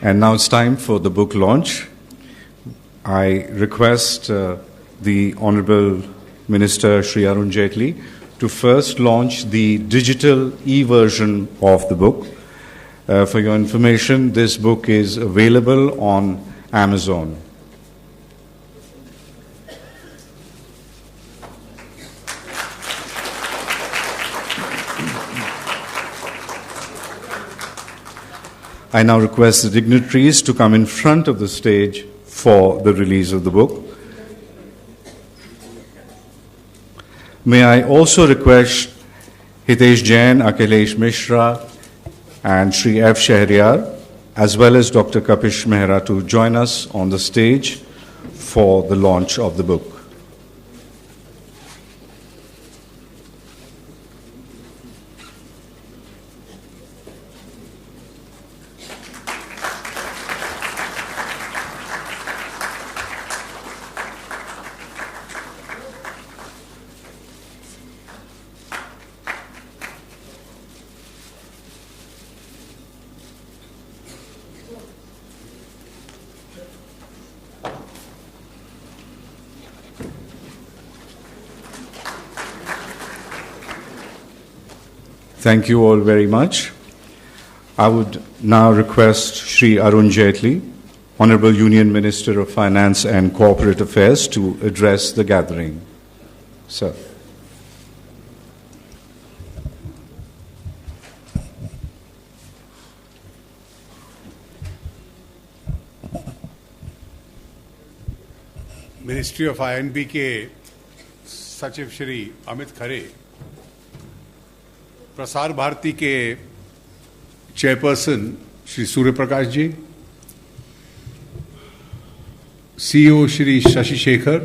And now it's time for the book launch. I request the Honorable Minister Shri Arun Jaitley to first launch the digital e-version of the book. For your information, this book is available on Amazon. I now request the dignitaries to come in front of the stage for the release of the book. May I also request Hitesh Jain, Akhilesh Mishra, and Shri F. Shahryar, as well as Dr. Kapish Mehra, to join us on the stage for the launch of the book. Thank you all very much. I would now request Shri Arun Jaitley, Honorable Union Minister of Finance and Corporate Affairs, to address the gathering. Sir. Ministry of I&B के सचिव श्री अमित खरे, प्रसार भारती के chairperson Shri Surya Prakash ji, CEO Shri Shashi Shekhar,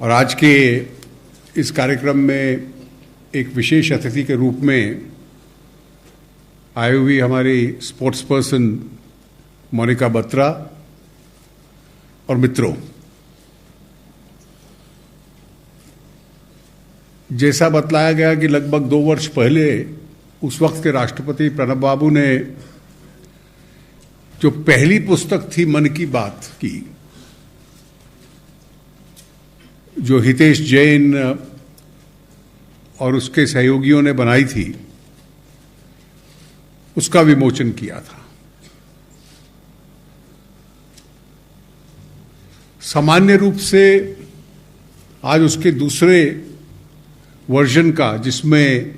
और आज के इस कार्यक्रम में एक विशेष अतिथि के रूप में आई हुई हमारी स्पोर्ट्स पर्सन मोनिका बत्रा और मित्रों, जैसा बतलाया गया कि लगभग 2 वर्ष पहले उस वक्त के राष्ट्रपति प्रणब बाबू ने जो पहली पुस्तक थी मन की बात की, जो हितेश जैन और उसके सहयोगियों ने बनाई थी, उसका विमोचन किया था। सामान्य रूप से आज उसके दूसरे वर्जन का, जिसमें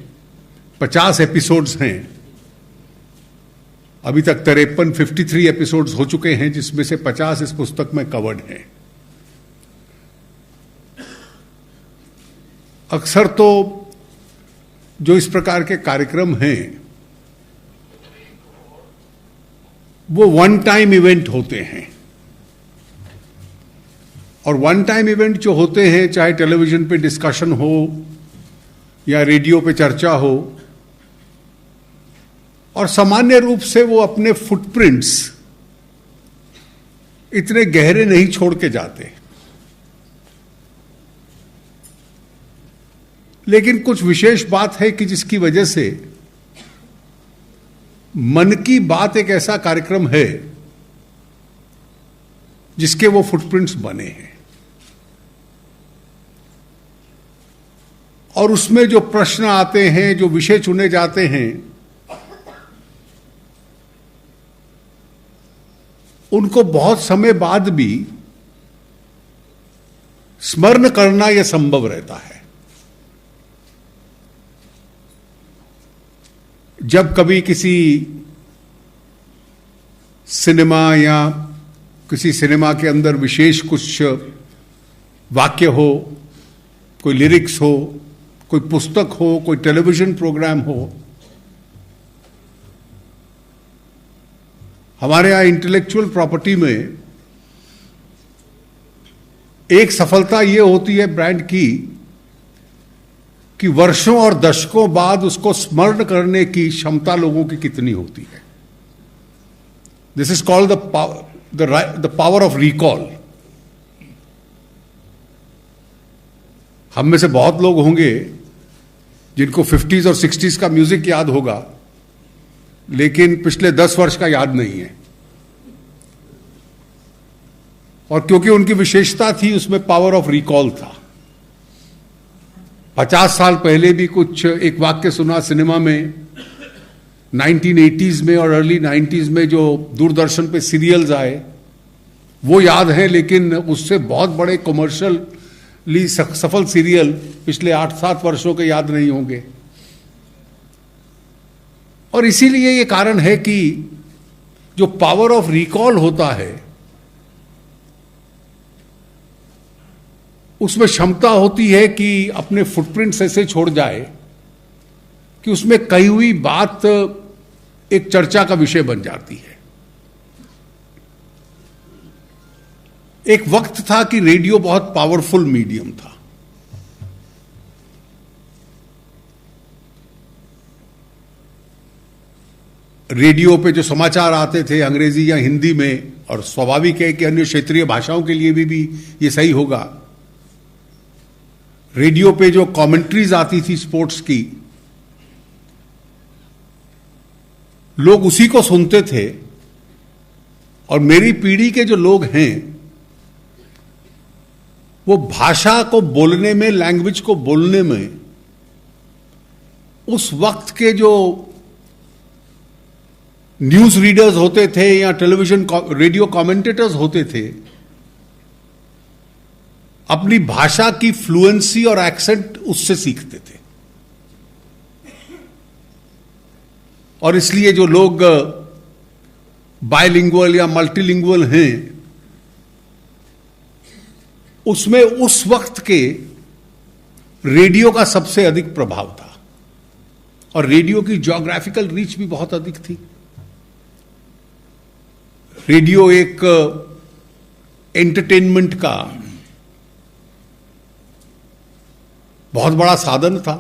50 एपिसोड्स हैं, अभी तक 53 एपिसोड्स हो चुके हैं, जिसमें से 50 इस पुस्तक में कवर्ड हैं। अक्सर तो जो इस प्रकार के कार्यक्रम हैं वो वन टाइम इवेंट होते हैं, और वन टाइम इवेंट जो होते हैं, चाहे टेलीविजन पे डिस्कशन हो या रेडियो पे चर्चा हो, और सामान्य रूप से वो अपने फुटप्रिंट्स इतने गहरे नहीं छोड़ के जाते। लेकिन कुछ विशेष बात है कि जिसकी वजह से मन की बात एक ऐसा कार्यक्रम है जिसके वो फुटप्रिंट्स बने हैं, और उसमें जो प्रश्न आते हैं, जो विषय चुने जाते हैं, उनको बहुत समय बाद भी स्मरण करना यह संभव रहता है। जब कभी किसी सिनेमा या किसी सिनेमा के अंदर विशेष कुछ वाक्य हो, कोई लिरिक्स हो, कोई पुस्तक हो, कोई टेलीविजन प्रोग्राम हो, हमारे यहां इंटेलेक्चुअल प्रॉपर्टी में एक सफलता यह होती है ब्रांड की कि वर्षों और दशकों बाद उसको स्मरण करने की क्षमता लोगों की कितनी होती है। This is called the power of recall. हम में से बहुत लोग होंगे जिनको 50s और 60s का म्यूजिक याद होगा, लेकिन पिछले 10 वर्ष का याद नहीं है। और क्योंकि उनकी विशेषता थी, उसमें पावर ऑफ रिकॉल था। 50 साल पहले भी कुछ एक वाक्य सुना सिनेमा में, 1980s में और अर्ली 90s में जो दूरदर्शन पे सीरियल्स आए वो याद है, लेकिन उससे बहुत बड़े कमर्शियली सफल सीरियल पिछले 8-7 वर्षों के याद नहीं होंगे। और इसीलिए ये कारण है कि जो पावर ऑफ रिकॉल होता है उसमें क्षमता होती है कि अपने फुटप्रिंट्स ऐसे छोड़ जाए कि उसमें कही हुई बात एक चर्चा का विषय बन जाती है। एक वक्त था कि रेडियो बहुत पावरफुल मीडियम था। रेडियो पे जो समाचार आते थे अंग्रेजी या हिंदी में, और स्वाभाविक है कि अन्य क्षेत्रीय भाषाओं के लिए भी ये सही होगा, रेडियो पे जो कमेंट्रीज आती थी स्पोर्ट्स की, लोग उसी को सुनते थे। और मेरी पीढ़ी के जो लोग हैं वो भाषा को बोलने में, लैंग्वेज को बोलने में, उस वक्त के जो न्यूज रीडर्स होते थे या टेलीविजन रेडियो कमेंटेटर्स होते थे, अपनी भाषा की फ्लुएंसी और एक्सेंट उससे सीखते थे। और इसलिए जो लोग बायलिंगुअल या मल्टीलिंगुअल हैं, उसमें उस वक्त के रेडियो का सबसे अधिक प्रभाव था। और रेडियो की ज्योग्राफिकल रीच भी बहुत अधिक थी। रेडियो एक एंटरटेनमेंट का बहुत बड़ा साधन था।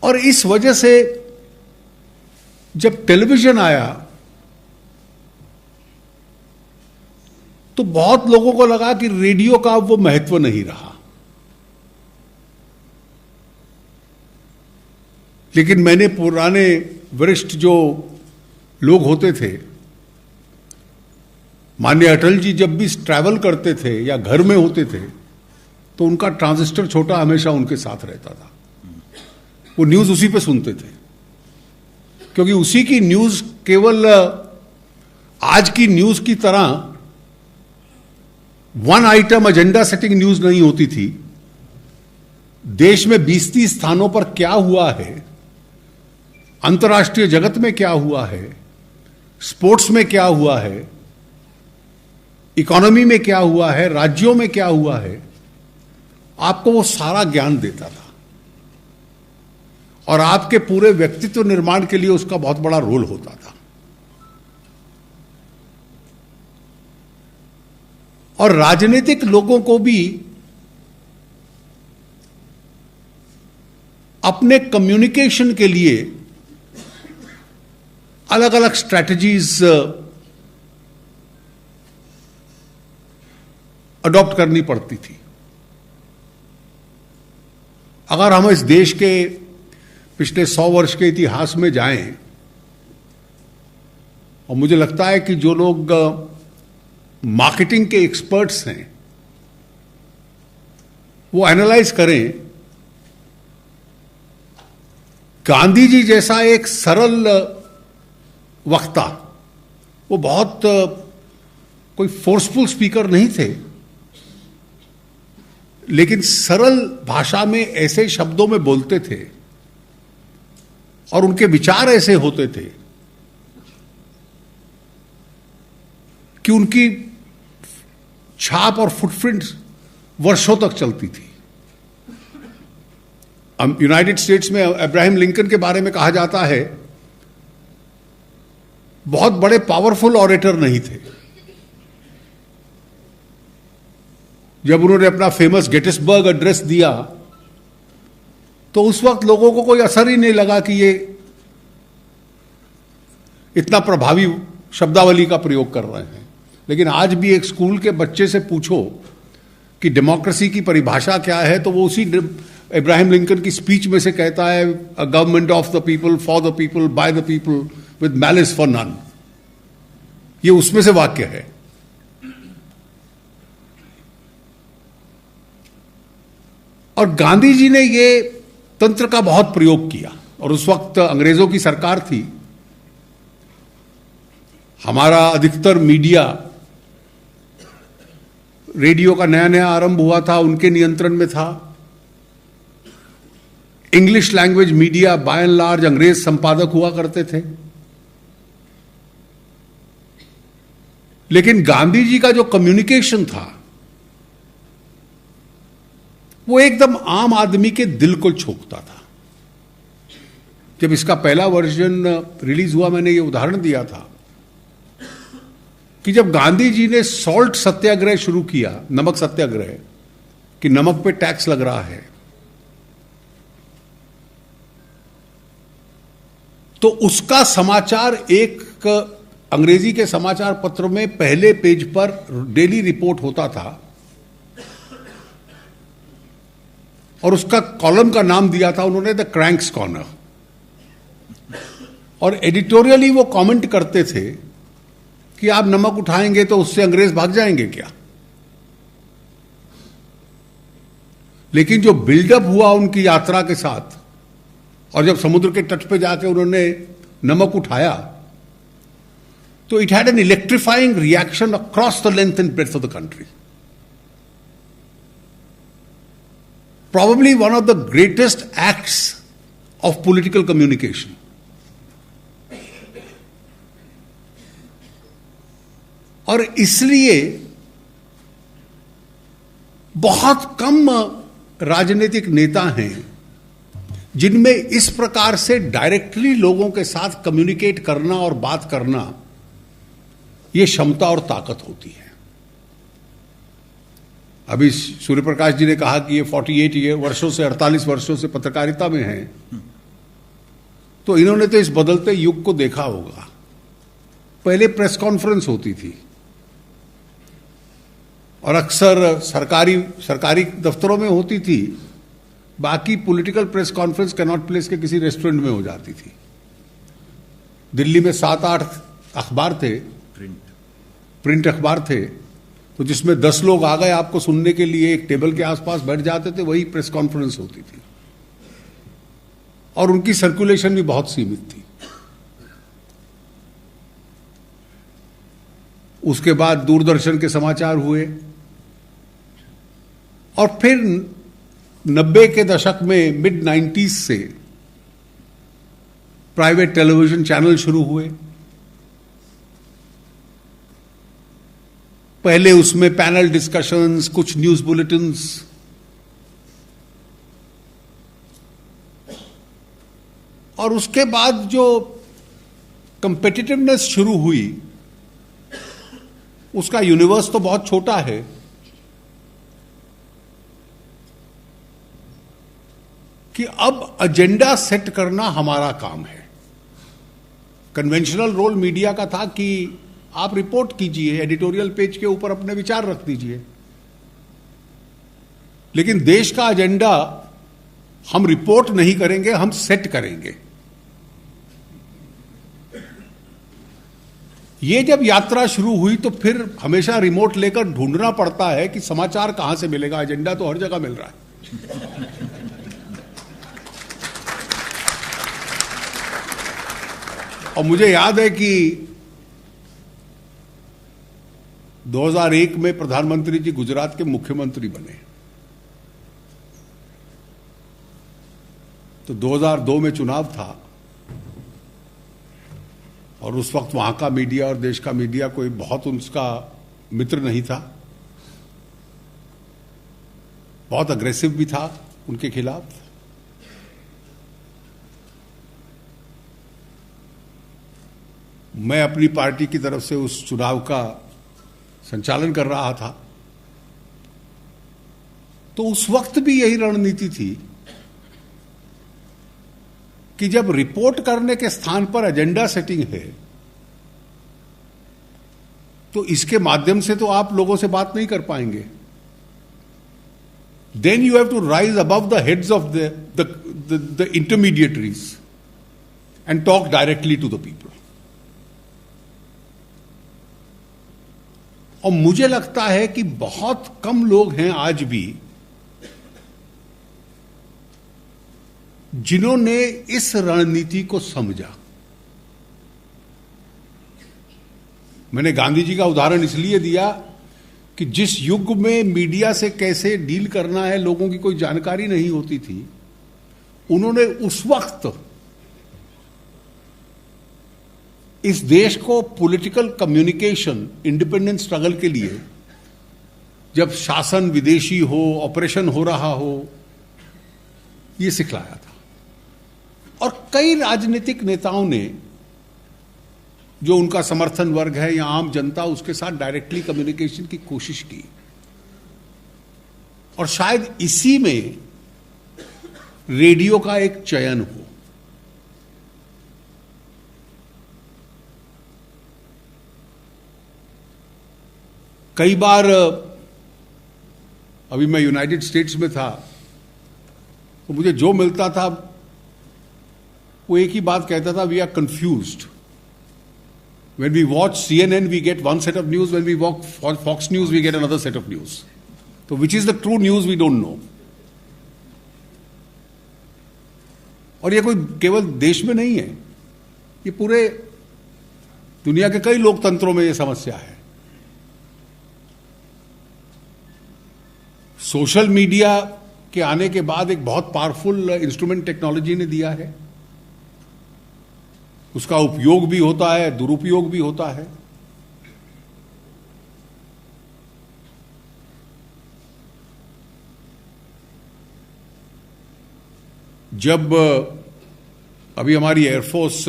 और इस वजह से जब टेलीविजन आया तो बहुत लोगों को लगा कि रेडियो का अब वो महत्व नहीं रहा। लेकिन मैंने पुराने वरिष्ठ जो लोग होते थे, माननीय अटल जी जब भी ट्रैवल करते थे या घर में होते थे तो उनका ट्रांजिस्टर छोटा हमेशा उनके साथ रहता था। वो न्यूज उसी पे सुनते थे, क्योंकि उसी की न्यूज केवल आज की न्यूज की तरह one item agenda setting news नहीं होती थी। देश में 20-30 स्थानों पर क्या हुआ है, अंतर्राष्ट्रीय जगत में क्या हुआ है, स्पोर्ट्स में क्या हुआ है, इकोनॉमी में क्या हुआ है, राज्यों में क्या हुआ है, आपको वो सारा ज्ञान देता था। और आपके पूरे व्यक्तित्व निर्माण के लिए उसका बहुत बड़ा रोल होता था। और राजनीतिक लोगों को भी अपने कम्युनिकेशन के लिए अलग अलग स्ट्रैटेजीज अडॉप्ट करनी पड़ती थी। अगर हम इस देश के पिछले 100 वर्ष के इतिहास में जाएं, और मुझे लगता है कि जो लोग मार्केटिंग के एक्सपर्ट्स हैं वो एनालाइज करें, गांधी जी जैसा एक सरल वक्ता, वो बहुत कोई फोर्सफुल स्पीकर नहीं थे, लेकिन सरल भाषा में ऐसे शब्दों में बोलते थे और उनके विचार ऐसे होते थे कि उनकी छाप और फुटप्रिंट वर्षों तक चलती थी। यूनाइटेड स्टेट्स में अब्राहम लिंकन के बारे में कहा जाता है बहुत बड़े पावरफुल ऑरेटर नहीं थे। जब उन्होंने अपना फेमस गेटिसबर्ग एड्रेस दिया तो उस वक्त लोगों को कोई असर ही नहीं लगा कि ये इतना प्रभावी शब्दावली का प्रयोग कर रहे हैं। लेकिन आज भी एक स्कूल के बच्चे से पूछो कि डेमोक्रेसी की परिभाषा क्या है, तो वो उसी इब्राहिम लिंकन की स्पीच में से कहता है, a government of the people, for the people, by the people, with malice for none. ये उसमें से वाक्य है। और गांधी जी ने ये तंत्र का बहुत प्रयोग किया, और उस वक्त अंग्रेजों की सरकार थी। हमारा अधिकतर मीडिया, रेडियो का नया नया आरंभ हुआ था, उनके नियंत्रण में था। English language media bye and large अंग्रेज संपादक हुआ करते थे। लेकिन गांधी जी का जो कम्युनिकेशन था वो एकदम आम आदमी के दिल को छोकता था। जब इसका पहला वर्जन रिलीज हुआ, मैंने ये उदाहरण दिया था कि जब गांधी जी ने सॉल्ट सत्याग्रह शुरू किया, नमक सत्याग्रह, कि नमक पे टैक्स लग रहा है, तो उसका समाचार एक अंग्रेजी के समाचार पत्र में पहले पेज पर डेली रिपोर्ट होता था, और उसका कॉलम का नाम दिया था उन्होंने द क्रैंक्स कॉर्नर। और एडिटोरियली वो कमेंट करते थे कि आप नमक उठाएंगे तो उससे अंग्रेज भाग जाएंगे क्या। लेकिन जो बिल्डअप हुआ उनकी यात्रा के साथ, और जब समुद्र के तट पे जाके उन्होंने नमक उठाया, तो it had an electrifying reaction across the length and breadth of the country. Probably one of the greatest acts of political communication. और इसलिए बहुत कम राजनीतिक नेता हैं जिनमें इस प्रकार से डायरेक्टली लोगों के साथ कम्युनिकेट करना और बात करना, यह क्षमता और ताकत होती है। अभी सूर्य प्रकाश जी ने कहा कि ये 48 वर्षों से, 48 वर्षों से पत्रकारिता में हैं, तो इन्होंने तो इस बदलते युग को देखा होगा। पहले प्रेस कॉन्फ्रेंस होती थी, और अक्सर सरकारी दफ्तरों में होती थी। बाकी political press conference cannot place के किसी रेस्टोरेंट में हो जाती थी। दिल्ली में 7-8 अखबार थे, प्रिंट अखबार थे, तो जिसमें 10 लोग आ गए आपको सुनने के लिए, एक टेबल के आसपास बैठ जाते थे, वही प्रेस कॉन्फ्रेंस होती थी। और उनकी सर्कुलेशन भी बहुत सीमित थी। उसके बाद दूरदर्शन के समाचार हुए, और फिर 90 के दशक में, मिड 90s से प्राइवेट टेलीविजन चैनल शुरू हुए। पहले उसमें पैनल डिस्कशंस, कुछ न्यूज बुलेटिन्स, और उसके बाद जो कंपेटिटिवनेस शुरू हुई, उसका यूनिवर्स तो बहुत छोटा है। कि अब एजेंडा सेट करना हमारा काम है। कन्वेंशनल रोल मीडिया का था कि आप रिपोर्ट कीजिए, एडिटोरियल पेज के ऊपर अपने विचार रख दीजिए, लेकिन देश का एजेंडा हम रिपोर्ट नहीं करेंगे, हम सेट करेंगे। ये जब यात्रा शुरू हुई तो फिर हमेशा रिमोट लेकर ढूंढना पड़ता है कि समाचार कहां से मिलेगा। एजेंडा तो हर जगह मिल रहा है। और मुझे याद है कि 2001 में प्रधानमंत्री जी गुजरात के मुख्यमंत्री बने, तो 2002 में चुनाव था, और उस वक्त वहां का मीडिया और देश का मीडिया कोई बहुत उसका मित्र नहीं था, बहुत अग्रेसिव भी था उनके खिलाफ। मैं अपनी पार्टी की तरफ से उस चुनाव का संचालन कर रहा था, तो उस वक्त भी यही रणनीति थी कि जब रिपोर्ट करने के स्थान पर एजेंडा सेटिंग है, तो इसके माध्यम से तो आप लोगों से बात नहीं कर पाएंगे। then you have to rise above the heads of the intermediaries and talk directly to the people. और मुझे लगता है कि बहुत कम लोग हैं आज भी जिन्होंने इस रणनीति को समझा. मैंने गांधी जी का उदाहरण इसलिए दिया कि जिस युग में मीडिया से कैसे डील करना है लोगों की कोई जानकारी नहीं होती थी, उन्होंने उस वक्त इस देश को पॉलिटिकल कम्युनिकेशन इंडिपेंडेंस स्ट्रगल के लिए, जब शासन विदेशी हो, ऑपरेशन हो रहा हो, यह सिखलाया था. और कई राजनीतिक नेताओं ने, जो उनका समर्थन वर्ग है या आम जनता, उसके साथ डायरेक्टली कम्युनिकेशन की कोशिश की. और शायद इसी में रेडियो का एक चयन हो. कई बार, अभी मैं यूनाइटेड स्टेट्स में था तो मुझे जो मिलता था वो एक ही बात कहता था, we are confused. When we watch CNN, we get one set of news. When we watch Fox News, we get another set of news. So which is the true news, we don't know. और ये कोई केवल देश में नहीं है, ये पूरे दुनिया के कई लोकतंत्रों में ये समस्या है. सोशल मीडिया के आने के बाद एक बहुत पावरफुल इंस्ट्रूमेंट टेक्नोलॉजी ने दिया है. उसका उपयोग भी होता है, दुरुपयोग भी होता है. जब अभी हमारी एयरफोर्स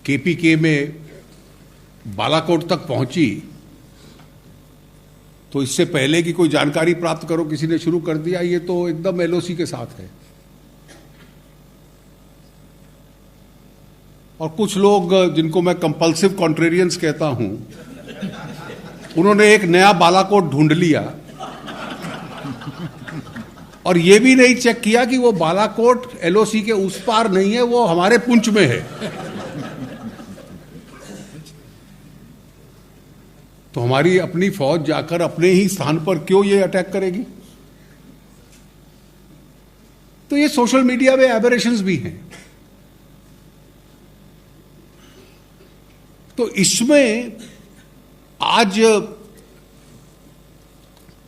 केपीके में बालाकोट तक पहुंची, तो इससे पहले कि कोई जानकारी प्राप्त करो, किसी ने शुरू कर दिया, ये तो एकदम एलओसी के साथ है. और कुछ लोग, जिनको मैं कंपल्सिव कॉन्ट्रेरियंस कहता हूं, उन्होंने एक नया बालाकोट ढूंढ लिया और यह भी नहीं चेक किया कि वो बालाकोट एलओसी के उस पार नहीं है, वो हमारे पुंछ में है. तो हमारी अपनी फौज जाकर अपने ही स्थान पर क्यों ये अटैक करेगी? तो ये सोशल मीडिया में एबरेशंस भी हैं. तो इसमें आज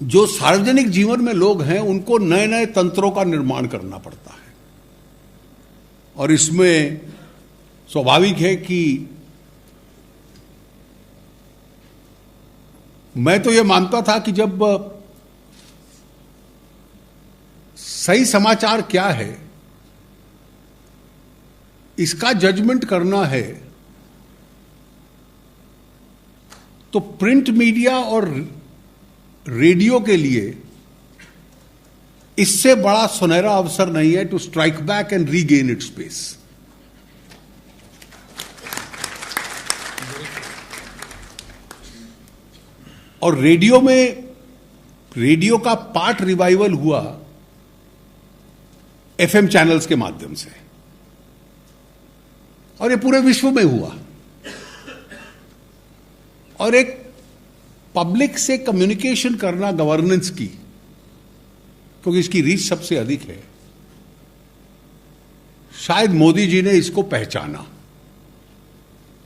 जो सार्वजनिक जीवन में लोग हैं, उनको नए नए तंत्रों का निर्माण करना पड़ता है. और इसमें स्वाभाविक है कि मैं तो ये मानता था कि जब सही समाचार क्या है इसका जजमेंट करना है, तो प्रिंट मीडिया और रेडियो के लिए इससे बड़ा सुनहरा अवसर नहीं है to strike back and regain its space. और रेडियो का पार्ट रिवाइवल हुआ एफएम चैनल्स के माध्यम से, और ये पूरे विश्व में हुआ. और एक पब्लिक से कम्युनिकेशन करना गवर्नेंस की, क्योंकि इसकी रीच सबसे अधिक है, शायद मोदी जी ने इसको पहचाना.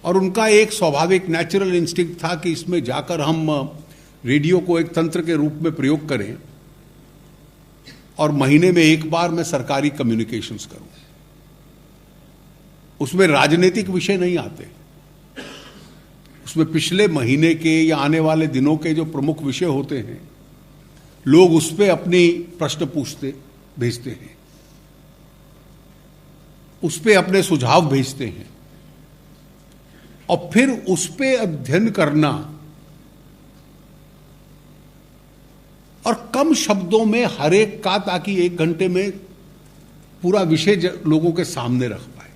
और उनका एक स्वाभाविक नेचुरल इंस्टिंक्ट था कि इसमें जाकर हम रेडियो को एक तंत्र के रूप में प्रयोग करें और महीने में एक बार मैं सरकारी कम्युनिकेशंस करूं. उसमें राजनीतिक विषय नहीं आते, उसमें पिछले महीने के या आने वाले दिनों के जो प्रमुख विषय होते हैं, लोग उस पर अपनी प्रश्न भेजते हैं, उस पर अपने सुझाव भेजते हैं, और फिर उस पर अध्ययन करना और कम शब्दों में हर एक का, ताकि 1 घंटे में पूरा विषय लोगों के सामने रख पाए.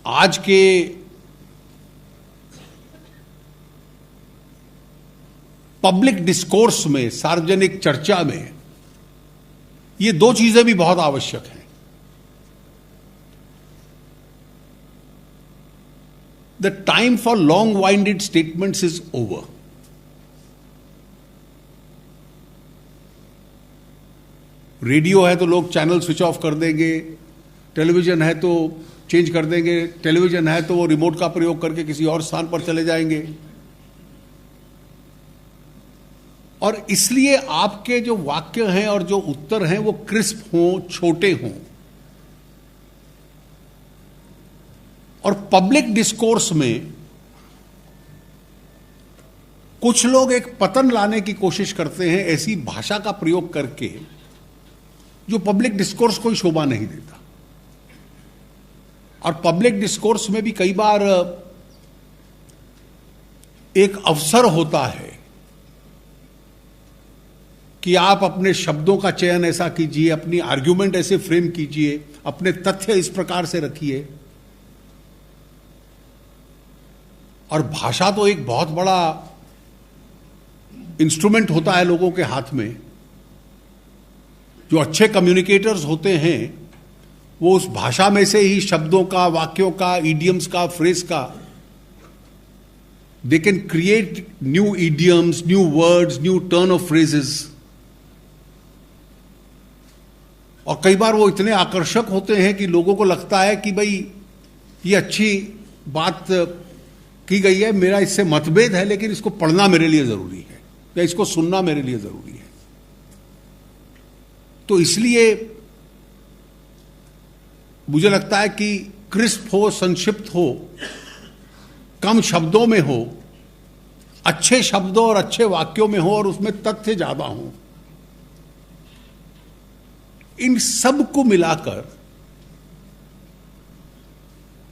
आज के पब्लिक डिस्कोर्स में, सार्वजनिक चर्चा में, ये दो चीजें भी बहुत आवश्यक हैं। The time for long winded statements is over. Radio है तो लोग चैनल स्विच ऑफ कर देंगे, टेलीविजन है तो चेंज कर देंगे, टेलीविजन है तो वो रिमोट का प्रयोग करके किसी और स्थान पर चले जाएंगे। और इसलिए आपके जो वाक्य हैं और जो उत्तर हैं वो क्रिस्प हों, छोटे हों। और पब्लिक डिस्कोर्स में कुछ लोग एक पतन लाने की कोशिश करते हैं ऐसी भाषा का प्रयोग करके जो पब्लिक डिस्कोर्स को शोभा नहीं देता। और पब्लिक डिस्कोर्स में भी कई बार एक अवसर होता है कि आप अपने शब्दों का चयन ऐसा कीजिए, अपनी आर्ग्यूमेंट ऐसे फ्रेम कीजिए, अपने तथ्य इस प्रकार से रखिए। और भाषा तो एक बहुत बड़ा इंस्ट्रूमेंट होता है लोगों के हाथ में। जो अच्छे कम्युनिकेटर्स होते हैं वो उस भाषा में से ही शब्दों का, वाक्यों का, इडियम्स का, फ्रेज का, they can create new idioms, new words, new turn off phrases. और कई बार वो इतने आकर्षक होते हैं कि लोगों को लगता है कि भाई ये अच्छी बात की गई है, मेरा इससे मतभेद है, लेकिन इसको पढ़ना मेरे लिए जरूरी है या इसको सुनना मेरे लिए जरूरी है। तो इसलिए मुझे लगता है कि क्रिस्प हो, संक्षिप्त हो, कम शब्दों में हो, अच्छे शब्दों और अच्छे वाक्यों में हो और उसमें तथ्य ज्यादा हो, इन सब को मिलाकर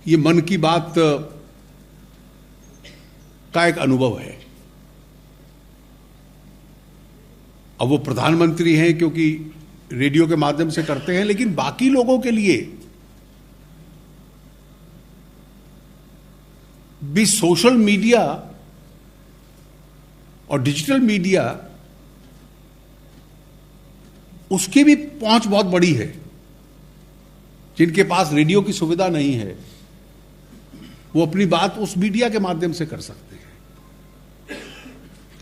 ये मन की बात का एक अनुभव है। अब वो प्रधानमंत्री हैं क्योंकि रेडियो के माध्यम से करते हैं, लेकिन बाकी लोगों के लिए भी सोशल मीडिया और डिजिटल मीडिया, उसकी भी पहुंच बहुत बड़ी है। जिनके पास रेडियो की सुविधा नहीं है वो अपनी बात उस मीडिया के माध्यम से कर सकते हैं।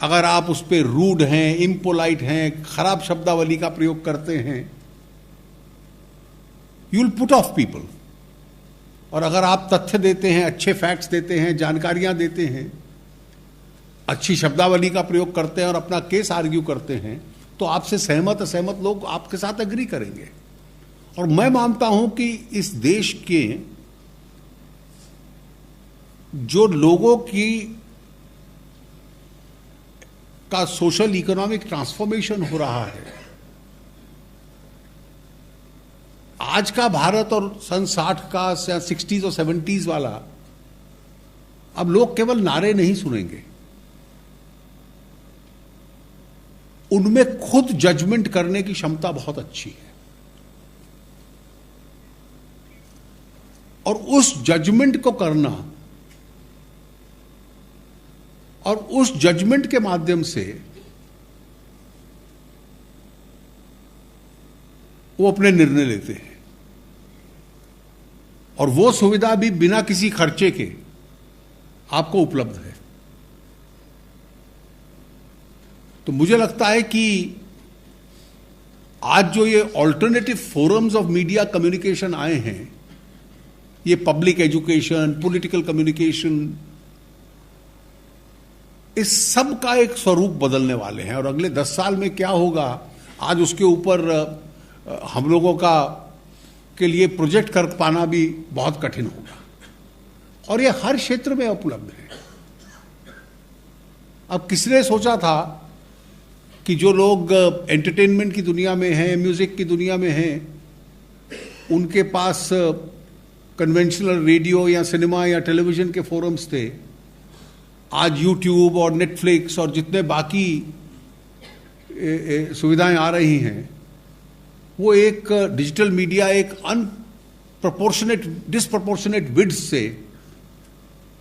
अगर आप उस पर रूड हैं, इम्पोलाइट हैं, खराब शब्दावली का प्रयोग करते हैं, you will put off people. और अगर आप तथ्य देते हैं, अच्छे फैक्ट्स देते हैं, जानकारियां देते हैं, अच्छी शब्दावली का प्रयोग करते हैं और अपना केस आर्ग्यू करते हैं, तो आपसे सहमत असहमत लोग आपके साथ एग्री करेंगे। और मैं मानता हूं कि इस देश के जो लोगों की का सोशल इकोनॉमिक ट्रांसफॉर्मेशन हो रहा है, आज का भारत और सन 60 का, 60s और 70s वाला, अब लोग केवल नारे नहीं सुनेंगे, उनमें खुद जजमेंट करने की क्षमता बहुत अच्छी है। और उस जजमेंट को करना और उस जजमेंट के माध्यम से वो अपने निर्णय लेते हैं। और वो सुविधा भी बिना किसी खर्चे के आपको उपलब्ध है। तो मुझे लगता है कि आज जो ये alternative forums of media communication आए हैं, ये पब्लिक एजुकेशन, पॉलिटिकल कम्युनिकेशन, इस सब का एक स्वरूप बदलने वाले हैं। और अगले 10 साल में क्या होगा, आज उसके ऊपर हम लोगों का के लिए प्रोजेक्ट कर पाना भी बहुत कठिन होगा। और ये हर क्षेत्र में उपलब्ध है। अब किसने सोचा था कि जो लोग एंटरटेनमेंट की दुनिया में हैं, म्यूजिक की दुनिया में हैं, उनके पास कन्वेंशनल रेडियो या सिनेमा या टेलीविजन के फोरम्स थे। आज यूट्यूब और नेटफ्लिक्स और जितने बाकी सुविधाएं आ रही हैं, वो एक डिजिटल मीडिया एक डिसप्रपोर्शनेट विड्थ से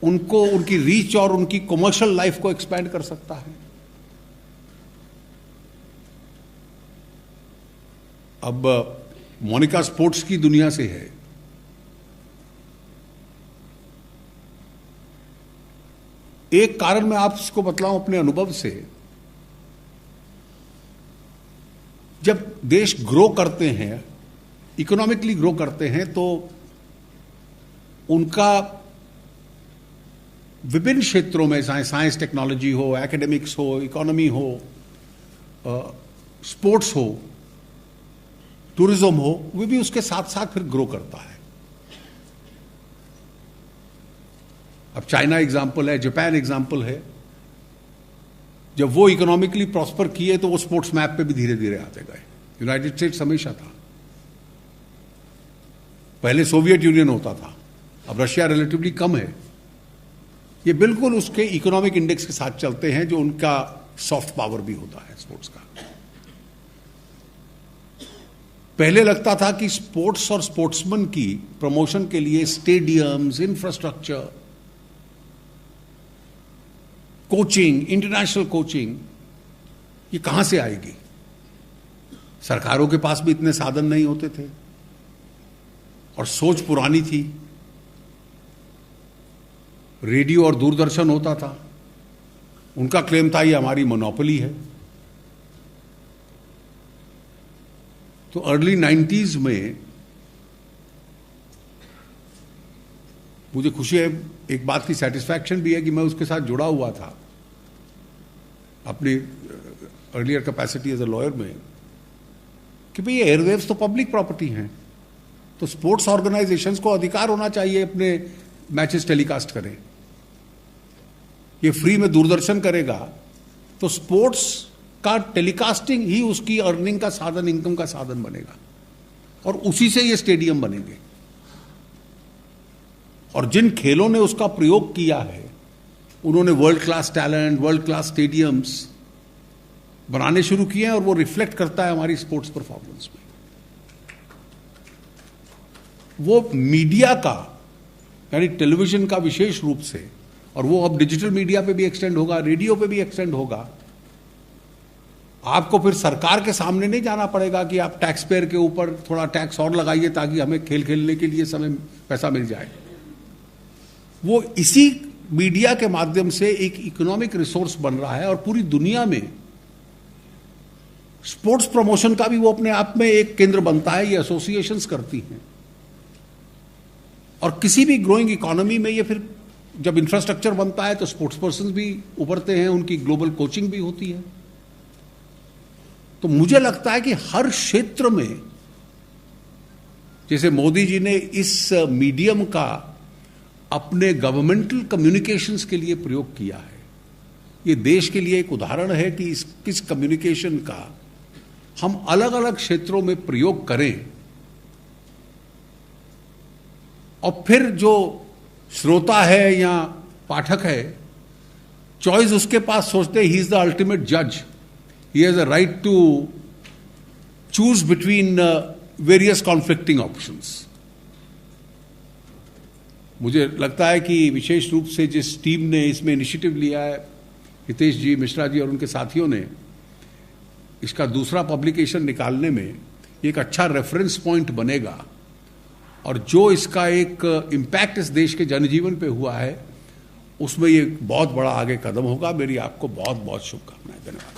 उनको, उनकी रीच और उनकी कमर्शियल लाइफ को एक्सपैंड कर सकता है। अब मोनिका स्पोर्ट्स की दुनिया से है। एक कारण मैं आपको बतलाऊं अपने अनुभव से, जब देश ग्रो करते हैं, इकोनॉमिकली ग्रो करते हैं, तो उनका विभिन्न क्षेत्रों में, चाहे साइंस टेक्नोलॉजी हो, एकेडमिक्स हो, इकोनॉमी हो, स्पोर्ट्स हो, टूरिज्म हो, वो भी उसके साथ साथ फिर ग्रो करता है। अब चाइना एग्जाम्पल है, जापान एग्जाम्पल है। जब वो इकोनॉमिकली प्रॉस्पर किए तो वो स्पोर्ट्स मैप पे भी धीरे धीरे आते गए। यूनाइटेड स्टेट्स हमेशा था, पहले सोवियत यूनियन होता था, अब रशिया रिलेटिवली कम है। ये बिल्कुल उसके इकोनॉमिक इंडेक्स के साथ चलते हैं, जो उनका सॉफ्ट पावर भी होता है स्पोर्ट्स का। पहले लगता था कि स्पोर्ट्स और स्पोर्ट्समैन की प्रमोशन के लिए stadiums, infrastructure, coaching, international coaching, ये कहां से आएगी? सरकारों के पास भी इतने साधन नहीं होते थे और सोच पुरानी थी। रेडियो और दूरदर्शन होता था, उनका क्लेम था ये हमारी मोनोपोली है। तो अर्ली 90s में मुझे खुशी है, एक बात की सेटिस्फैक्शन भी है कि मैं उसके साथ जुड़ा हुआ था अपनी earlier capacity as a lawyer में, कि भाई ये एयरवेव्स तो पब्लिक प्रॉपर्टी हैं, तो स्पोर्ट्स ऑर्गेनाइजेशंस को अधिकार होना चाहिए अपने मैचेस टेलीकास्ट करें। ये फ्री में दूरदर्शन करेगा तो स्पोर्ट्स का टेलीकास्टिंग ही उसकी अर्निंग का साधन, इनकम का साधन बनेगा, और उसी से ये स्टेडियम बनेंगे। और जिन खेलों ने उसका प्रयोग किया है, उन्होंने world class talent, world class stadiums बनाने शुरू किए हैं, और वो रिफ्लेक्ट करता है हमारी स्पोर्ट्स परफॉर्मेंस में। वो मीडिया का, यानी टेलीविजन का विशेष रूप से, और वो अब डिजिटल मीडिया पे भी एक्सटेंड होगा, रेडियो पे भी एक्सटेंड होगा। आपको फिर सरकार के सामने नहीं जाना पड़ेगा कि आप टैक्स पेयर के ऊपर थोड़ा टैक्स और लगाइए ताकि हमें खेल खेलने के लिए समय पैसा मिल जाए। वो इसी मीडिया के माध्यम से एक इकोनॉमिक रिसोर्स बन रहा है, और पूरी दुनिया में स्पोर्ट्स प्रमोशन का भी वो अपने आप में एक केंद्र बनता है। ये एसोसिएशंस करती हैं, और किसी भी ग्रोइंग इकोनॉमी में ये फिर जब इंफ्रास्ट्रक्चर बनता है तो स्पोर्ट्स पर्सन भी उभरते हैं, उनकी ग्लोबल कोचिंग भी होती है। तो मुझे लगता है कि हर क्षेत्र में, जैसे मोदी जी ने इस मीडियम का अपने गवर्नमेंटल कम्युनिकेशंस के लिए प्रयोग किया है, ये देश के लिए एक उदाहरण है कि किस कम्युनिकेशन का हम अलग अलग क्षेत्रों में प्रयोग करें, और फिर जो श्रोता है या पाठक है, चॉइस उसके पास सोचते ही इज द अल्टीमेट जज, he has a right to choose between various conflicting options. मुझे लगता है कि विशेष रूप से जिस टीम ने इसमें इनिशिएटिव लिया है, हितेश जी, मिश्रा जी और उनके साथियों ने, इसका दूसरा पब्लिकेशन निकालने में एक अच्छा रेफरेंस पॉइंट बनेगा, और जो इसका एक इम्पैक्ट इस देश के जनजीवन पे हुआ है, उसमें ये बहुत बड़ा आगे कदम होगा। मेरी आपको बहुत बहुत शुभकामनाएं। धन्यवाद।